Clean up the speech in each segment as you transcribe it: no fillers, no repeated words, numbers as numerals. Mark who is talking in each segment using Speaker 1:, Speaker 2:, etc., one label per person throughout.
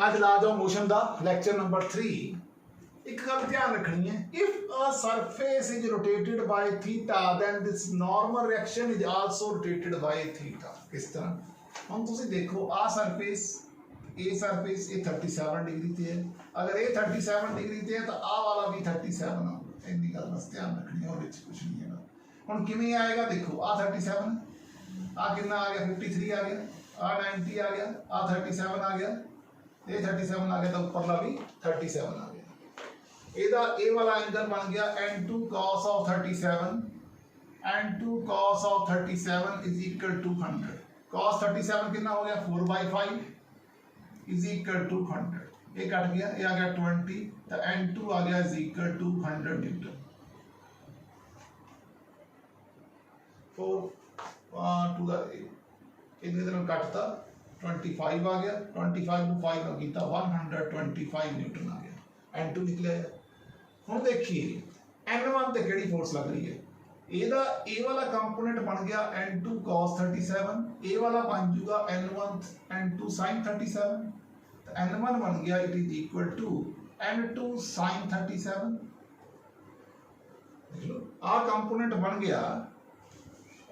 Speaker 1: आज laws of motion दा lecture number 3। एक गल ध्यान रखनी है, if a surface is rotated by theta then this normal reaction is also rotated by theta। किस तरह हम तुसी देखो आ सरफेस ए सरफेस ये 37 डिग्री ते है, अगर ये 37 डिग्री ते है तो आ वाला भी 37 आ। इन्नी गल बस ध्यान रखनी है, और कुछ नहीं है। हुण किवें आएगा देखो, आ 37 आ कितना आ गया 53 आ गया, आ 90 आ गया, आ 37 आ गया, ये 37 आ गया, तो ऊपरला भी 37 आ गया। ਇਹਦਾ ਇਹ ਵਾਲਾ एंगल बन गया n2 cos of 37, n2 cos of 37 is equal to 100। cos 37 कितना हो गया 4/5 is equal to 100। ये कट गया, ये आ गया 20, तो n2 आ गया is equal to 100 Newton. 4 to the इतने दिन कटता 25 आ गया, 25 को 5 का किया 125 न्यूटन आ गया, n2 निकले। हुण देखिए n1 ते केड़ी फोर्स लग रही है, ਇਹਦਾ ए वाला कंपोनेंट बन गया n2 cos 37, ए वाला बन जाऊगा n1 n2 sin 37, तो n1 बन गया it is equal to n2 sin 37। देख लो आ कंपोनेंट बन गया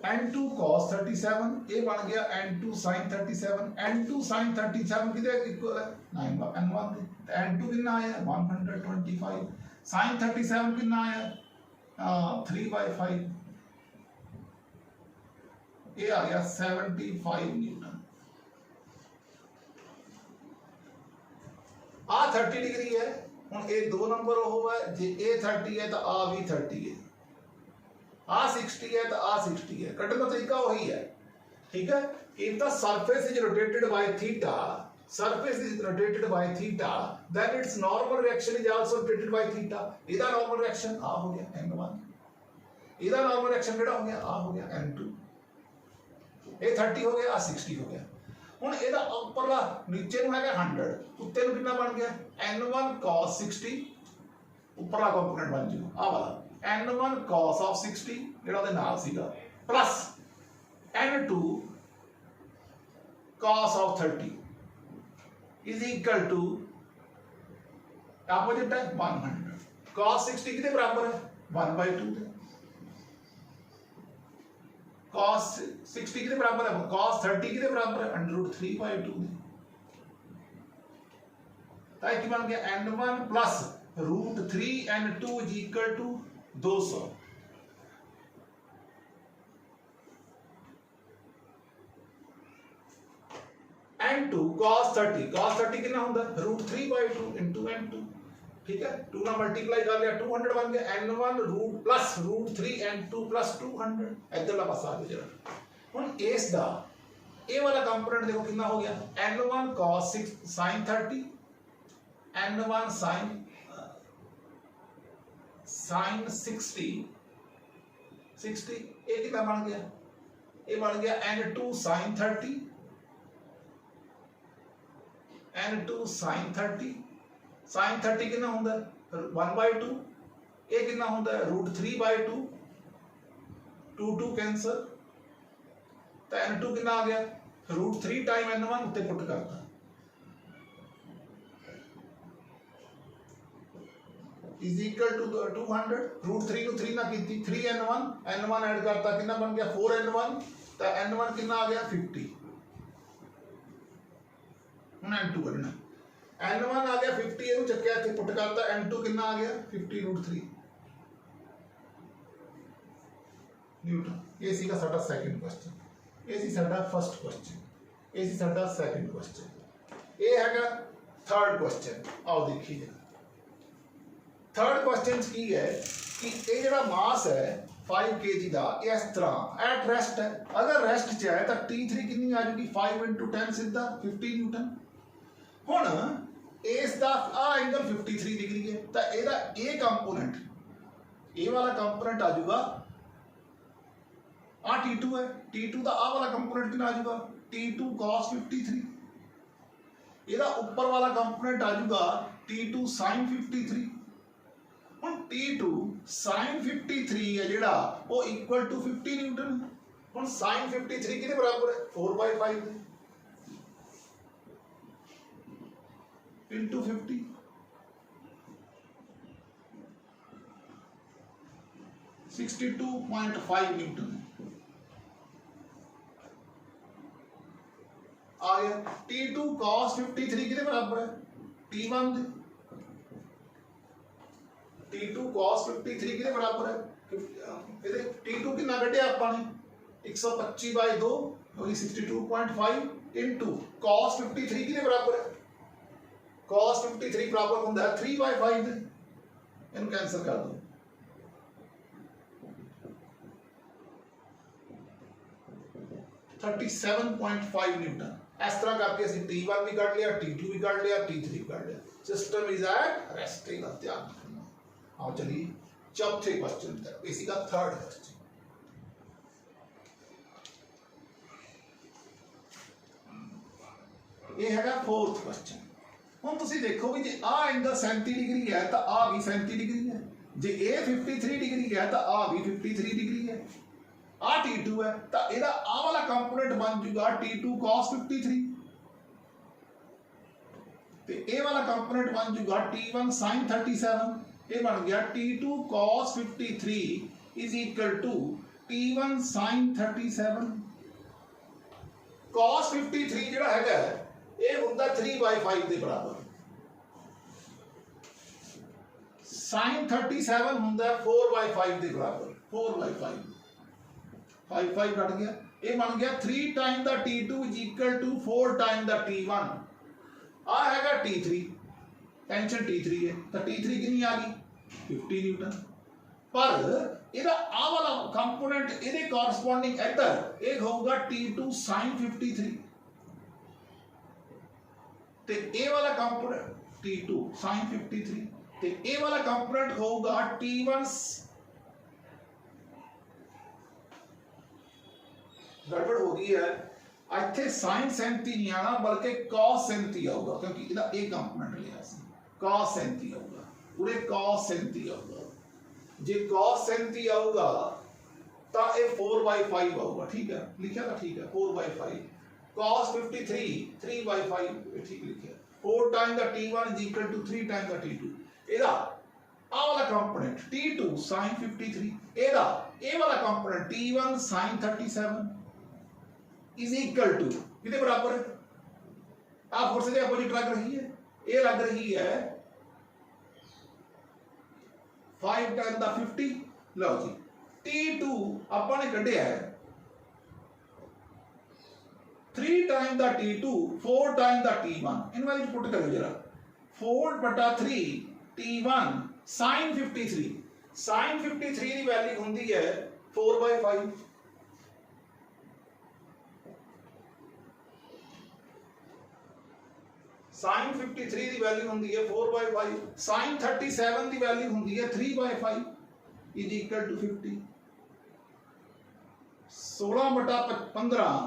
Speaker 1: n2 cos 37, ये बन गया n2 sin 37, n2 sin 37 किधर इक्वल है 9 n1 के, तो n2 कितना आया 125, sin 37 कितना आया 3/5, ये आ गया 75 न्यूटन। आ 30 डिग्री है, हुण ये दो नंबर होगा, जे ए 30 है तो आ भी 30 है, आ 60 है तो आ 60 है, कटने का तरीका वही है। ठीक है, if the surface is rotated by theta, surface is rotated by theta, then its normal reaction is also rotated by theta। इधर normal reaction आ हो गया n1, इधर normal reaction केड़ा हो गया आ हो गया n2, ये 30 हो गया आ 60 हो गया। हुण इहदा ऊपरला नीचे नु हैगा 100, उत्ते नु कितना बन गया n1 cos 60, ऊपरला कंपोनेंट बन जू आ वाला n1 cos of 60 जेड़ा ਉਹਦੇ ਨਾਲ ਸੀਗਾ, plus n2 cos of 30 is equal to opposite है 100। cos 60 कितने बराबर है 1/2 के, cos 60 कितने बराबर है cos 30 कितने बराबर है √3/2 के। तो ये बन गया n1 plus √3 n2 is equal to 200। n2 cos 30 कितना होता है √3/2 into n2। ठीक है, 2 ना मल्टीप्लाई कर लिया 200 बन गया n1 प्लस √3 n2 प्लस 200। इधरला पासा आ गया जरा। हुण इस दा ए वाला कंपोनेंट देखो कितना हो गया n1 cos sin 30, n1 sin 60 ये कितना बन गया, ये बन गया n2 sin 30, n2 sin 30, sin 30 कितना होता है 1/2, ये कितना होता है √3/2, 2 कैंसल, तो n2 कितना आ गया √3 टाइम n1 उत्ते पुट करता इज इक्वल टू 200। √3 को 3 ना की 3 n1 ऐड करता कितना बन गया 4 n1, तो n1 कितना आ गया 50। हुण n2 करना n1 आ गया 50, ਇਹਨੂੰ ਚੱਕਿਆ ਇੱਥੇ ਪੁੱਟ ਕਰਤਾ n2 ਕਿੰਨਾ ਆ ਗਿਆ 50 √3 ਨਿਊਟਨ। ਇਹ ਸੀਗਾ ਸਾਡਾ ਸੈਕੰਡ ਕੁਐਸਚਨ, ਇਹ ਸੀ ਸਾਡਾ ਫਰਸਟ ਕੁਐਸਚਨ, ਇਹ ਸੀ ਸਾਡਾ ਸੈਕੰਡ ਕੁਐਸਚਨ। ਇਹ ਹੈਗਾ ਥਰਡ ਕੁਐਸਚਨ। ਆਓ ਦੇਖੀਏ थर्ड क्वेश्चन की है कि ये जरा मास है 5 kg का इस तरह एट रेस्ट है, अगर रेस्ट च है तो T3 कितनी आ जाएगी 5 × 10 सीधा 50 न्यूटन। हुण इस दा आ एंगल 53 डिग्री है, तो ਇਹਦਾ ए कंपोनेंट ए वाला कंपोनेंट आ जाएगा आ T2 है, T2 ਦਾ आ वाला कंपोनेंट कितना आ जाएगा T2 cos 53, ਇਹਦਾ ऊपर वाला कंपोनेंट आ जाएगा T2 sin 53। ਹੁਣ T2 sin 53 है जेड़ा वो इक्वल टू 50 न्यूटन। ਹੁਣ sin 53 कितने बराबर है 4/5। इंटू 50 62.5 न्यूटन आ गया। T2 cos 53 कितने बराबर है T1 दे। T2 cos 53 कितने बराबर है ਇਹਦੇ T2 कितना कढ़िया आपां ने 125/2 होगी 62.5 इनटू cos 53 कितने बराबर है cos 53 बराबर होता है 3/5 दे। इनको कैंसिल कर दो 37.5 न्यूटन। इस तरह करके असं T1 भी कट लिया T2 भी कट लिया T3 भी कट लिया। System is at resting. ध्यान रखना। आओ चलिए चौथे क्वेश्चन तक, इसी का थर्ड क्वेश्चन। ये है फोर्थ क्वेश्चन। हम तुसी देखो भी जे आ एंगल 37 डिग्री है तो आ भी 37 डिग्री है, जे ए 53 डिग्री है तो आ भी 53 डिग्री है। आ T2 है तो ਇਹਦਾ ਆ ਵਾਲਾ ਕੰਪੋਨੈਂਟ ਬਣ ਜੂਗਾ T2 cos 53 ਤੇ ਇਹ ਵਾਲਾ ਕੰਪੋਨੈਂਟ ਬਣ ਜੂਗਾ T1 sin 37। ਇਹ ਬਣ ਗਿਆ T2 cos 53 is equal to T1 sin 37। cos 53 ਜਿਹੜਾ ਹੈਗਾ ਇਹ ਹੁੰਦਾ 3/5 ਦੇ ਬਰਾबर। sin 37 ਹੁੰਦਾ 4/5 ਦੇ ਬਰਾबर। 4/5 5 5 कट गया। ये बन गया 3 time the T2 is equal to 4 time the T1। आ हैगा T3, टेंशन T3 है तो T3 कितनी आ गई 50 न्यूटन। पर ਇਹਦਾ ਆ ਵਾਲਾ ਕੰਪੋਨੈਂਟ ਇਹਦੇ ਕੋਰਸਪੋਂਡਿੰਗ ਇੱਧਰ ਇਹ ਹੋਊਗਾ T2 sin 53 ਤੇ ਇਹ ਵਾਲਾ ਕੰਪੋਨੈਂਟ T2 sin 53 ਤੇ ਇਹ ਵਾਲਾ ਕੰਪੋਨੈਂਟ ਹੋਊਗਾ T1 गड़बड़ हो गई है इत्थे sin 37 नहीं आना बल्कि cos 37 आऊगा क्योंकि इहदा एक कंपोनेंट लिया सी cos 37 आऊगा पूरे cos 37 आऊगा। जे cos 37 आऊगा तो ये 4/5 आऊगा। ठीक है लिखा था ठीक है 4/5 cos 53 3/5 ठीक लिखा। 4 time the T1 is equal to 3 time the T2। इहदा आ वाला कंपोनेंट T2 sin 53 इहदा ए वाला component T1 sin 37 is equal to कितने बराबर है। आप फोर्स के अपोजिट लग रही है, ये लग रही है 5 time the 50। Low ji T2 अपन ने कढ़िया है 3 time the T2 4 time the T1। इन वाली पुट करो जरा 4/3 T1 sin 53। sin 53 की वैल्यू होंगी है 4/5। sin 53 की वैल्यू होंगी है 4/5। sin 37 की वैल्यू होंगी है 3/5 is equal to 50। 16/15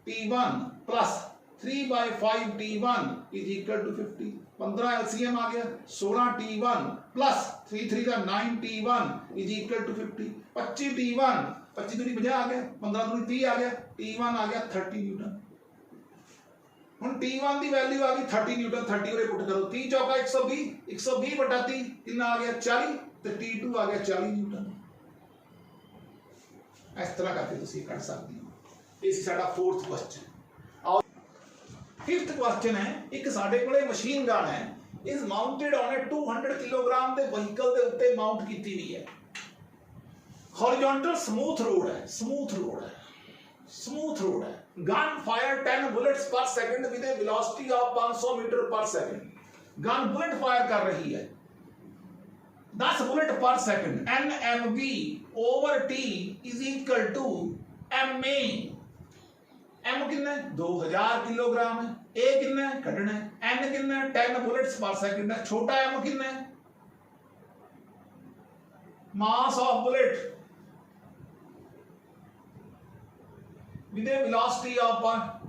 Speaker 1: T1 plus 3/5 T1 is equal to 50। 15 LCM आ गया 16 T1 प्लस 3 3 का 9 T1 is equal to 50। 25 T1 25 दूनी 50 आ गया 15 दूनी 30 आ गया T1 आ गया 30 न्यूटन। ਹੁਣ T1 ਦੀ ਵੈਲਿਊ ਆ ਗਈ 30 ਨਿਊਟਨ। 30 ਉਰੇ ਪੁੱਟ ਕਰੋ 30 ਚੌਕਾ 120 120/30 ਕਿੰਨਾ ਆ ਗਿਆ 40 ਤੇ T2 ਆ ਗਿਆ 40 ਨਿਊਟਨ। ਇਸ ਤਰ੍ਹਾਂ ਕਰਕੇ ਤੁਸੀਂ ਕਰ ਸਕਦੇ ਹੋ। ਇਹ ਸਾਡਾ फोर्थ क्वेश्चन। ਆਓ 5th क्वेश्चन ਹੈ ਇੱਕ ਸਾਡੇ ਕੋਲੇ ਮਸ਼ੀਨ ਗਨ ਹੈ ਇਸ ਮਾਊਂਟਡ ਔਨ ਅ 200 ਕਿਲੋਗ੍ਰਾਮ ਦੇ ਵਹੀਕਲ ਦੇ ਉੱਤੇ ਮਾਊਂਟ ਕੀਤੀ ਹੋਈ ਹੈ। हॉरिजॉन्टल स्मूथ रोड है स्मूथ रोड है। Gun fire 10 bullets per second with a velocity of 500 metre per second. Gun bullet fire कर रही है 10 bullet per second. NMV over T is equal to MA। M कितना 2000 kilogram है। A कितना कटना है। N कितना 10 बुलेट्स पर सेकंड है। छोटा M कितना mass of bullet with velocity of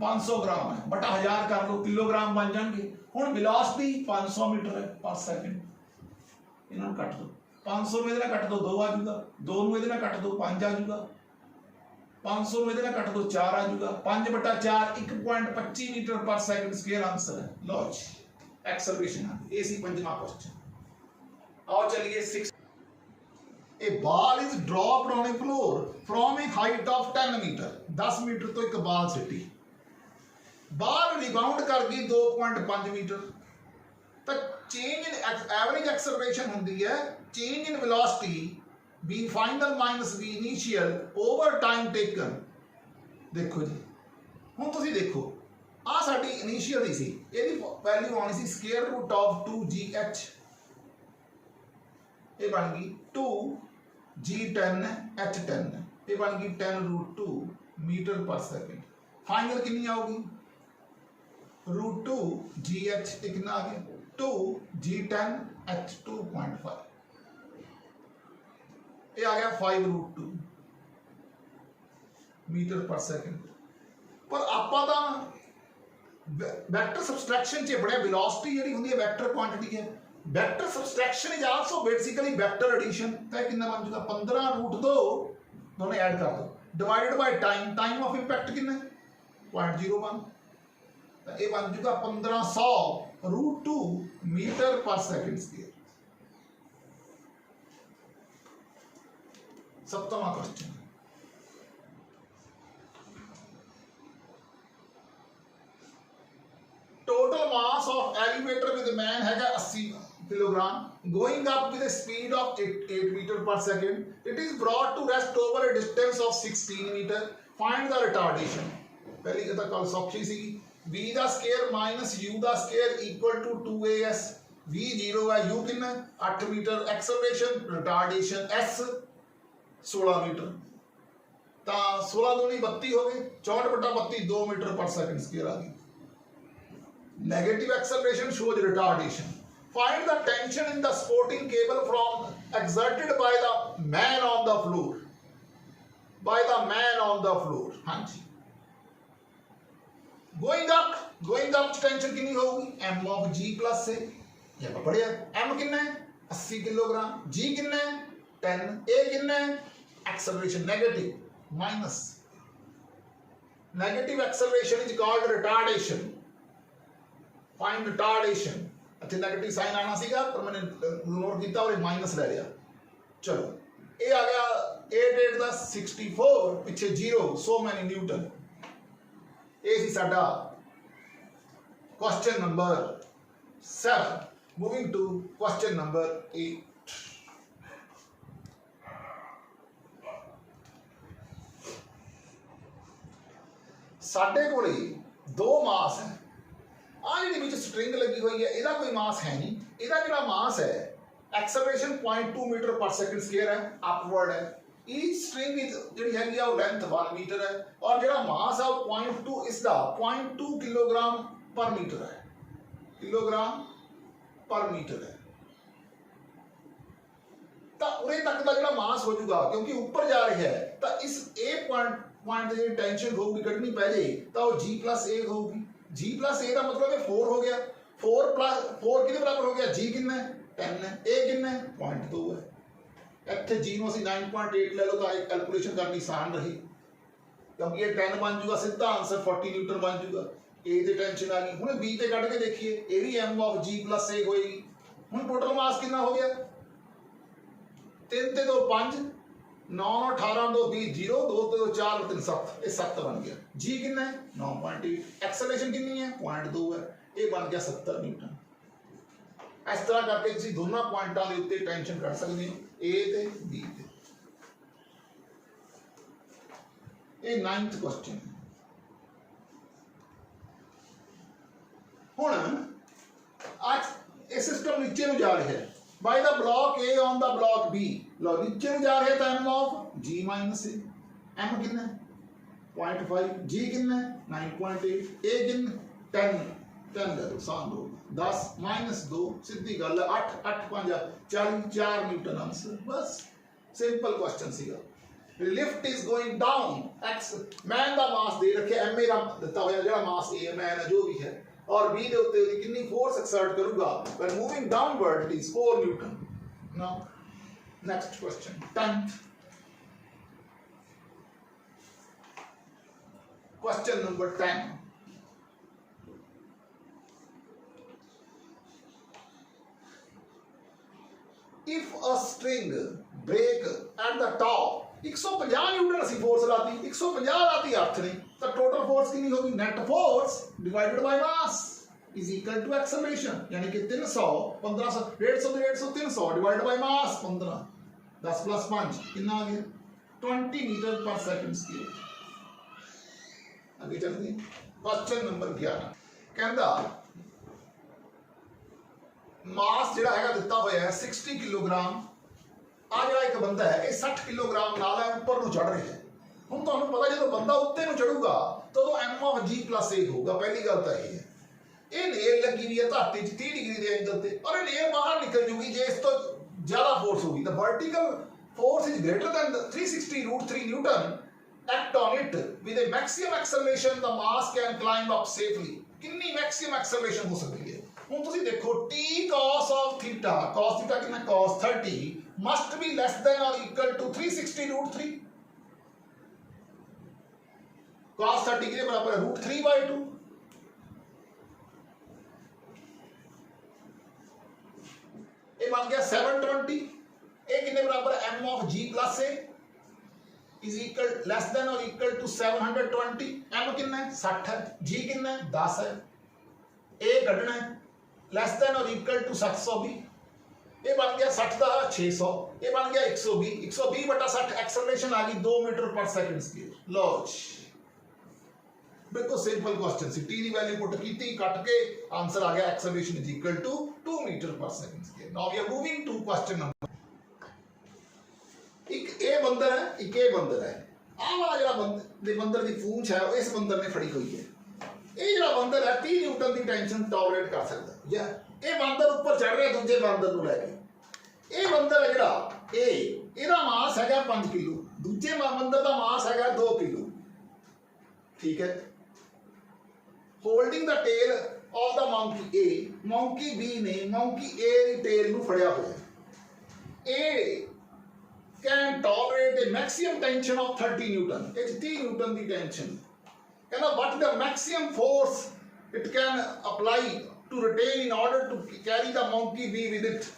Speaker 1: 500 ग्राम है बटा 1000 कर लो किलोग्राम बन जाएंगे। हुन वेलोसिटी 500 मीटर है पर सेकंड। इन्हों कट दो 500 में कट दो 2 आ जाऊगा 2 में कट दो 5 आ जाऊगा 500 में कट दो 4 आ जाऊगा 5/4 1.25 metre per second square answer है। लो जी एक्सेलरेशन ये सी पंजवां क्वेश्चन। आओ चलिए 6। A ball is dropped on a floor from a height of 10 metre, 10 metre तो एक बाल सिटी, बाल रिबाउंड कर गई 2.5 मीटर, तो चेंज इन एवरेज एक्सेलरेशन होंगी है change in velocity b final minus b initial over time taken. देखो जी हुण तुसीं देखो आ साडी इनिशियल ही सी, इहदी वैल्यू आनी सी स्क्वायर रूट ऑफ 2gh, ये बन गई 2g10 h10, ये बन गई 10√2 मीटर पर सेकंड। फाइनल कितनी आऊगी √2gh, ये कितना आ गया 2g10 h2.5, ये आ गया 5√2 मीटर पर सेकंड। पर आपां दा वेक्टर सबट्रैक्शन च बड़े वेलोसिटी जिहड़ी हुंदी है वेक्टर क्वांटिटी है, vector subtraction is also basically vector addition. तो कितना बन जाएगा 15√2 दोनों ऐड कर दो divided by time, time of impact कितना 0.01, तो ये बन जाएगा 1500√2 मीटर पर सेकंड स्क्वायर। 7वां question, total mass of elevator with man है 80 किलोग्राम, going up with a speed of 8 meter per second, it is brought to rest over a distance of 16 meter, find the retardation। पहली तो कल सौखी सी, v दा square minus u दा square equal to 2as, v 0 है, u कितना 8 metre, acceleration retardation s 16 metre, तो 16 दूनी 32 हो गए, 64/32 2 मीटर पर सेकंड स्क्वायर आ गई। Negative acceleration shows retardation. Find the tension in the supporting cable from exerted by the man on the floor. By the man on the floor. हाँ जी। Going up tension कितनी होगी m of g plus से, ये पढ़िया m कितना है 80 kilogram, g कितना है 10, a कितना है acceleration negative minus, negative acceleration is called retardation। Find retardation, अच्छा नेगेटिव साइन आना सीगा पर मैंने इग्नोर किया और माइनस ले लिया। चलो ये आ गया 8 8 10 64 पीछे 0 सो मैनी न्यूटन। ये सी साडा question number 7। Moving to question number 8। साडे कोले दो मास है, आ जी बीच स्ट्रिंग लगी हुई है, इसका कोई मास है नहीं, इसका जो मास है acceleration 0.2 metre per second square है, अपवर्ड है, ईच स्ट्रिंग जी है वो लेंथ 1 मीटर है, और जो मास है 0.2 इसका 0.2 किलोग्राम पर मीटर है, किलोग्राम पर मीटर है। तो उरे तक का जो मास हो जाएगा क्योंकि ऊपर जा रही है, तो इस ए पॉइंट की टेंशन होगी कटनी पै जाए तो g + a होगी, g + a का मतलब है 4 हो गया, 4 + 4 कितने बराबर हो गया, g कितना है 10 है, a कितना है 0.2 है। इतने g ਨੂੰ ਅਸੀਂ 9.8 ले लो तो कैलकुलेशन करनी आसान रही क्योंकि ये 10 बन जाएगा, सीधा आंसर 40 न्यूटन बन जाएगा। a ਤੇ टेंशन आ गई, ਹੁਣ b ਤੇ ਕੱਢ ਕੇ ਦੇਖੀਏ, ਇਹ ਵੀ m of g + a ਹੋਏਗੀ। ਹੁਣ ਟੋਟਲ ਮਾਸ ਕਿੰਨਾ ਹੋ ਗਿਆ 3 ਤੇ 2 5, 9 18 2 20 0, 2 ਤੇ 2 4 3 7, ये 7 बन गया। g कितना है 9.8, एक्सेलरेशन कितनी है 0.2 है, ये बन गया 70 न्यूटन। इस तरह करके तुसीं दोनों पॉइंटां दे उत्ते टेंशन कर सकते हो, a ते b ते। ये 9th क्वेश्चन। हुण आज ये सिस्टम नीचे नूं जा रहा है, by the block A on the block B, लो नीचे में जा रहे हैं तो m of g minus a, m कितना है 0.5, g कितना है 9.8, a कितना 10 10 ले लो सान दो 10 माइनस 2 सीधी गल 8 8 5 4 न्यूटन आंसर। बस सिंपल क्वेश्चन सीगा। Lift is going down, x man दा मास दे रखे m दा दिता होया जेड़ा मास a मैन है जो भी है, और b ਦੇ ਉੱਤੇ ਉਹਦੀ ਕਿੰਨੀ ਫੋਰਸ ਐਕਸਰਟ ਕਰੂਗਾ when moving downward it is 4 newton। now next question 10th question number 10। if a string break at the top 150 Newton ਅਸੀਂ ਫੋਰਸ ਲਾਤੀ 150 ਲਾਤੀ ਅਰਥ ਨੇ ਤਾਂ ਟੋਟਲ ਫੋਰਸ ਕਿੰਨੀ ਹੋਗੀ net force divided by mass is equal to acceleration यानी कि 300 1500 150 ਦੇ 150 300 डिवाइड बाय मास 15 10 प्लस 5 कितना आ गया 20 मीटर पर सेकंड स्क्वायर आगे चलते हैं क्वेश्चन नंबर 11 कहता मास ਜਿਹੜਾ ਹੈਗਾ ਦਿੱਤਾ ਹੋਇਆ ਹੈ 60 ਕਿਲੋਗ੍ਰਾਮ ਆ ਜਿਹੜਾ ਇੱਕ ਬੰਦਾ ਹੈ ਇਹ 60 ਕਿਲੋਗ੍ਰਾਮ ਨਾਲ ਹੈ ਉੱਪਰ ਨੂੰ ਚੜ ਰਿਹਾ ਹੈ ਹੁਣ ਤੁਹਾਨੂੰ ਪਤਾ ਜਦੋਂ ਬੰਦਾ ਉੱਤੇ ਨੂੰ ਚੜੂਗਾ ਤਾਂ ਉਹ m of g plus a ਹੋਊਗਾ ਪਹਿਲੀ ਗੱਲ ਤਾਂ ਇਹ ਹੈ ਇਹ ਨੇਲ ਲੱਗੀ ਵੀ ਹੈ ਧਰਤੀ 'ਚ 30 ਡਿਗਰੀ ਦੇ ਐਂਗਲ ਤੇ ਔਰ ਇਹ ਨੇਲ ਬਾਹਰ ਨਿਕਲ ਜੂਗੀ ਜੇ ਇਸ ਤੋਂ ਜ਼ਿਆਦਾ ਫੋਰਸ ਹੋਗੀ ਤਾਂ vertical force is greater than the 360 root 3 Newton act on it with a maximum acceleration the mass can climb up safely कितनी maximum acceleration हो सकती है ਹੁਣ ਤੁਸੀਂ ਦੇਖੋ t cos of theta cos theta कितना cos 30 must be less than or equal to 360 root 3 cos 30 के बराबर है root 3 by 2 ये बन गया 720 ए कितने बराबर है m of g plus a is equal less than or equal to 720 m कितना है 60 है g कितना है 10 है a कटना है less than or equal to 720 ये बन गया 60 का 600 ये बन गया 120 बटा 60 एक्सेलरेशन आ गई 2 मीटर पर सेकंड स्क्वायर लो बिल्कुल सिंपल क्वेश्चन सी टी दी वैल्यू पुट कीती कट के आंसर आ गया acceleration is equal to 2 metre per second square now we are moving to question number एक ए बंदर है एक ए बंदर है आ वाला ਜਿਹੜਾ बंदर ਦੀ ਪੂੰਛ ਹੈ ਇਸ ਬੰਦਰ ਨੇ ਫੜੀ ਹੋਈ ਹੈ ਇਹ ਜਿਹੜਾ ਬੰਦਰ ਹੈ 30 ਨਿਊਟਨ ਦੀ ਟੈਂਸ਼ਨ ਟੋਲਰੇਟ ਕਰ ਸਕਦਾ ਜਾਂ ਇਹ ਬੰਦਰ ਉੱਪਰ ਚੜ ਰਿਹਾ ਦੂਜੇ ਬੰਦਰ ਨੂੰ ਲੈ ਕੇ ਇਹ ਬੰਦਰ ਹੈ ਜਿਹੜਾ ਇਹਦਾ ਮਾਸ ਹੈਗਾ 5 ਕਿਲੋ ਦੂਜੇ ਬੰਦਰ ਦਾ ਮਾਸ ਹੈਗਾ 2 ਕਿਲੋ ਠੀਕ ਹੈ holding the tail of the monkey A monkey B ਨੇ ਮੰਕੀ A ਦੀ ਟੇਲ ਨੂੰ ਫੜਿਆ ਹੋਇਆ ਇਹ can tolerate a maximum tension of 30 newton it's 30 newton the tension कहना what the maximum force it can apply to retain in order to carry the monkey B with it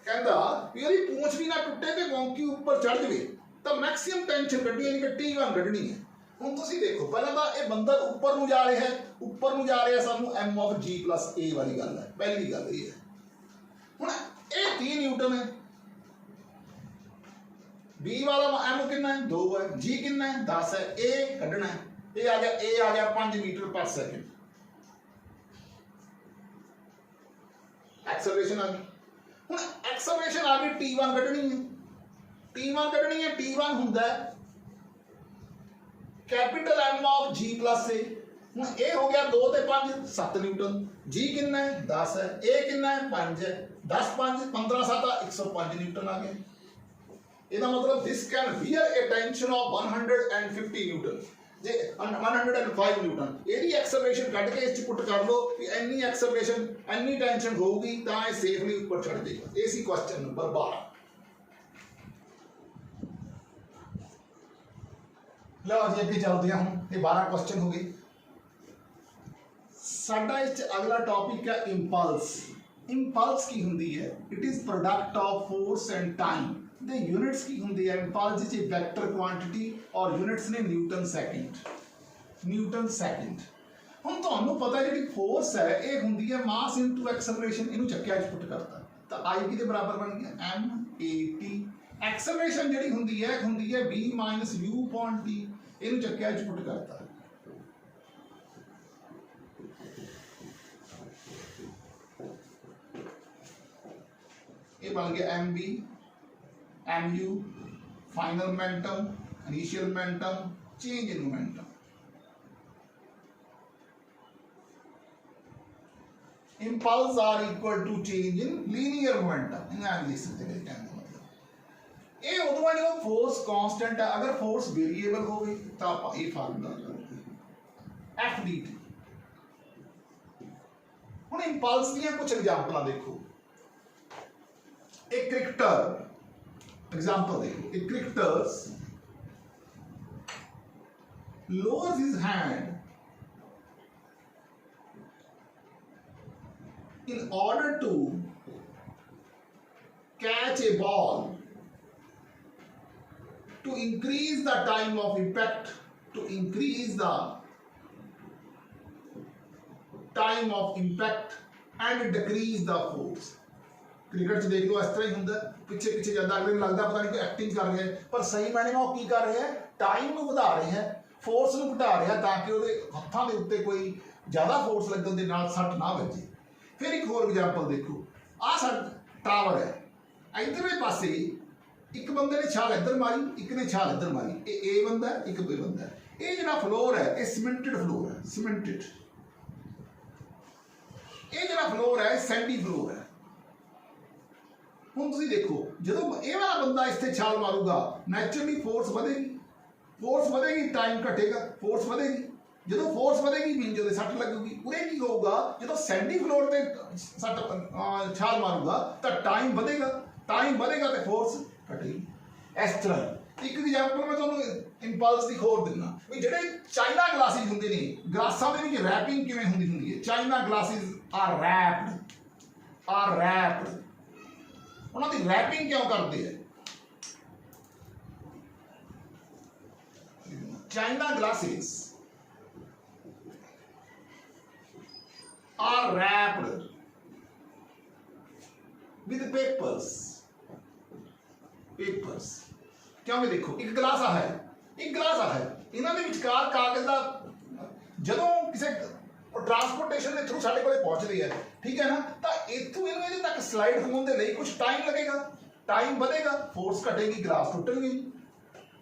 Speaker 1: कहता यदि पूंछ भी ना टूटे ते monkey ऊपर चढ़ जाए तो maximum tension ਕੱਢਣੀ यानी कि T1 ਕੱਢਣੀ ਹੈ ਹੁਣ ਤੁਸੀਂ ਦੇਖੋ ਪਹਿਲਾਂ ਤਾਂ ਇਹ ਬੰਦਾ ਉੱਪਰ ਨੂੰ ਜਾ ਰਿਹਾ ਹੈ ਉੱਪਰ ਨੂੰ ਜਾ ਰਿਹਾ ਸਾਨੂੰ m of g plus a ਵਾਲੀ ਗੱਲ ਹੈ ਪਹਿਲੀ ਗੱਲ ਇਹ ਹੈ ਹੁਣ ਇਹ 30 ਨਿਊਟਨ ਹੈ B वाला m कितना है 2 है g कितना है 10 है a कढ़ना है a आ गया 5 मीटर पर सेकंड एक्सेलरेशन आ गई हुन एक्सेलरेशन आ गई t1 कढ़नी है t1 हुंदा है capital m of g plus a हुन a हो गया 2 ते 5 7 न्यूटन g कितना है 10 है a कितना है 5 है 10 5 15 7 105 न्यूटन आ गया ਇਹਦਾ ਮਤਲਬ this can bear a tension of 150 Newton ਜੇ 105 ਨਿਊਟਨ ਇਹਦੀ ਐਕਸਲਰੇਸ਼ਨ ਕੱਢ ਕੇ ਇਸ ਚ ਪੁੱਟ ਕਰ ਲਓ ਕਿ ਇੰਨੀ ਐਕਸਲਰੇਸ਼ਨ ਇੰਨੀ ਟੈਂਸ਼ਨ ਹੋਊਗੀ ਤਾਂ ਇਹ ਸੇਫਲੀ ਉੱਪਰ ਚੜ ਜਾਏਗਾ ਇਹ ਸੀ ਕੁਐਸਚਨ ਨੰਬਰ 12 ਲਓ ਜੀ ਅੱਗੇ ਚੱਲਦੇ ਹਾਂ ਹੁਣ ਇਹ 12 ਕੁਐਸਚਨ ਹੋ ਗਏ ਸਾਡਾ ਇਸ ਚ ਅਗਲਾ ਟੌਪਿਕ ਹੈ ਇੰਪਲਸ ਕੀ ਹੁੰਦੀ ਹੈ it is product of force end time the units की होंगी है impulse जी वेक्टर क्वांटिटी और units ने न्यूटन सेकंड हम तो पता है जी फोर्स है ये होंगी है मास इनटू एक्सेलरेशन इनू चक्किया च पुट करता तो आई के बराबर बन गया m a t एक्सेलरेशन जी होंगी है v minus u upon t इनू चक्किया च पुट करता ये बन गया m b mu final momentum initial momentum change in momentum impulse are equal to change in linear momentum in लिख सकते हैं कहने का मतलब ये उदों है जो फोर्स कांस्टेंट है अगर फोर्स वेरिएबल हो गई तो आप ये फार्मूला लगाओगे f dt हुन इंपल्स दी कुछ एग्जांपल देखो एक क्रिकेटर एग्जाम्पल देखो एक cricketer lowers his hand in order to catch a ball to increase the time of impact, to increase the time of impact and decrease the force। Cricket च देख लो इस तरह ही ਹੁੰਦਾ, ਪਿੱਛੇ ਪਿੱਛੇ ਜਾਂਦਾ, ਅਗਲੇ ਨੂੰ ਲੱਗਦਾ ਪਤਾ ਨਹੀਂ ਕੋਈ ਐਕਟਿੰਗ ਕਰ ਰਿਹਾ ਹੈ, ਪਰ ਸਹੀ ਮਾਇਨੇ में ਉਹ ਕੀ ਕਰ ਰਿਹਾ ਹੈ, ਟਾਈਮ ਨੂੰ ਵਧਾ ਰਿਹਾ ਹੈ, ਫੋਰਸ ਨੂੰ ਘਟਾ ਰਿਹਾ ਤਾਂ ਕਿ ਉਹਦੇ ਹੱਥਾਂ ਦੇ ਉੱਤੇ ਕੋਈ ਜ਼ਿਆਦਾ ਫੋਰਸ ਲੱਗਣ ਦੇ ਨਾਲ ਸੱਟ ਨਾ ਵੱਜੇ। ਫਿਰ ਇੱਕ ਹੋਰ ਐਗਜ਼ਾਮਪਲ ਦੇਖੋ, ਆਹ ਸਾਡਾ ਟਾਵਰ ਹੈ, ਇਧਰਲੇ ਪਾਸੇ ਇੱਕ ਬੰਦੇ ਨੇ ਛਾਲ ਇੱਧਰ ਮਾਰੀ, ਇੱਕ ਨੇ ਛਾਲ ਇੱਧਰ ਮਾਰੀ, ਇਹ A ਬੰਦਾ ਇੱਕ B ਬੰਦਾ। ਇਹ ਜਿਹੜਾ ਫਲੋਰ ਹੈ ਇਹ ਸੀਮੈਂਟਡ ਫਲੋਰ ਹੈ, ਸੀਮੈਂਟਡ। ਇਹ ਜਿਹੜਾ ਫਲੋਰ ਹੈ ਸੈਂਡੀ ਫਲੋਰ ਹੈ। ਹੁਣ ਤੁਸੀਂ ਦੇਖੋ, ਜਦੋਂ ਇਹ ਵਾਲਾ ਬੰਦਾ ਇੱਥੇ ਛਾਲ ਮਾਰੂਗਾ ਨੈਚੁਰਲੀ ਫੋਰਸ ਵਧੇਗੀ, ਫੋਰਸ ਵਧੇਗੀ ਟਾਈਮ ਘਟੇਗਾ, ਫੋਰਸ ਵਧੇਗੀ। ਜਦੋਂ ਫੋਰਸ ਵਧੇਗੀ ਮੀਨ ਜਦੋਂ ਸੱਟ ਲੱਗੂਗੀ, ਉਰੇ ਕੀ ਹੋਊਗਾ, ਜਦੋਂ ਸੈਂਡੀ ਫਲੋਰ ਤੇ ਸੱਟ ਛਾਲ ਮਾਰੂਗਾ ਤਾਂ ਟਾਈਮ ਵਧੇਗਾ, ਟਾਈਮ ਵਧੇਗਾ ਤੇ ਫੋਰਸ ਘਟੇਗੀ। ਇਸ ਤਰ੍ਹਾਂ ਇੱਕ ਐਗਜ਼ਾਮਪਲ ਮੈਂ ਤੁਹਾਨੂੰ ਇੰਪਲਸ ਦੀ ਹੋਰ ਦਿੰਦਾ ਵੀ ਜਿਹੜੇ ਚਾਈਨਾ ਗਲਾਸਿਸ ਹੁੰਦੇ ਨੇ, ਗਲਾਸਾਂ ਦੇ ਵਿੱਚ ਰੈਪਿੰਗ ਕਿਵੇਂ ਹੁੰਦੀ ਹੈ। China glasses are wrapped. ਉਹਨਾਂ ਦੀ ਰੈਪਿੰਗ ਕਿਉਂ ਕਰਦੇ ਆ? ਚਾਈਨਾ ਗਲਾਸਿਸ are wrapped with papers। ਕਿਉਂਕਿ ਦੇਖੋ ਇੱਕ ਗਲਾਸ ਆ ਹੈ, ਇੱਕ ਗਲਾਸ ਆ ਹੈ, ਇਹਨਾਂ ਦੇ ਵਿਚਕਾਰ ਕਾਗਜ਼ ਦਾ ਜਦੋਂ ਕਿਸੇ ट्रांसपोर्टेशन के थ्रू साढ़े कोले पहुंचती है, ठीक है ना, तो इतों इन्हें तक स्लाइड होने के लिए कुछ टाइम लगेगा, टाइम बढ़ेगा, फोर्स घटेगी, ग्लास टुटेगी।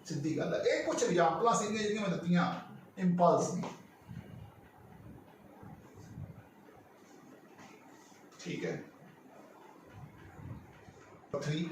Speaker 1: सीधी गल है। ये कुछ एग्जाम्पल जो मैं दित्तियां इंपल्स दी, ठीक है। 3